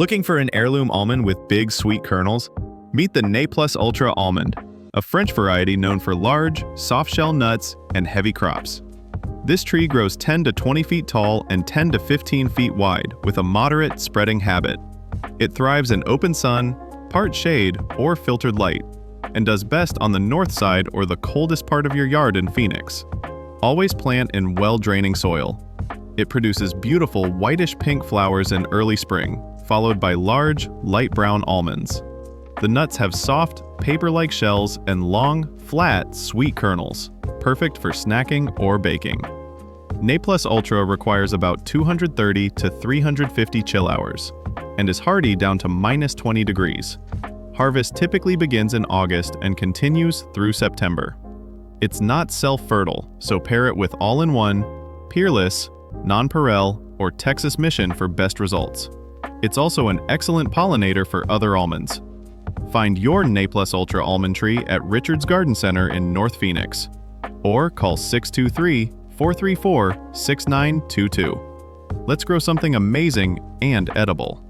Looking for an heirloom almond with big, sweet kernels? Meet the NePlus Ultra Almond, a French variety known for large, soft-shell nuts and heavy crops. This tree grows 10 to 20 feet tall and 10 to 15 feet wide with a moderate spreading habit. It thrives in open sun, part shade, or filtered light, and does best on the north side or the coldest part of your yard in Phoenix. Always plant in well-draining soil. It produces beautiful whitish-pink flowers in early spring, followed by large, light brown almonds. The nuts have soft, paper-like shells and long, flat, sweet kernels, perfect for snacking or baking. NePlus Ultra requires about 230 to 350 chill hours, and is hardy down to -20 degrees. Harvest typically begins in August and continues through September. It's not self-fertile, so pair it with All-in-One, Peerless, Nonpareil, or Texas Mission for best results. It's also an excellent pollinator for other almonds. Find your NePlus Ultra almond tree at Richard's Garden Center in North Phoenix, or call 623-434-6922. Let's grow something amazing and edible.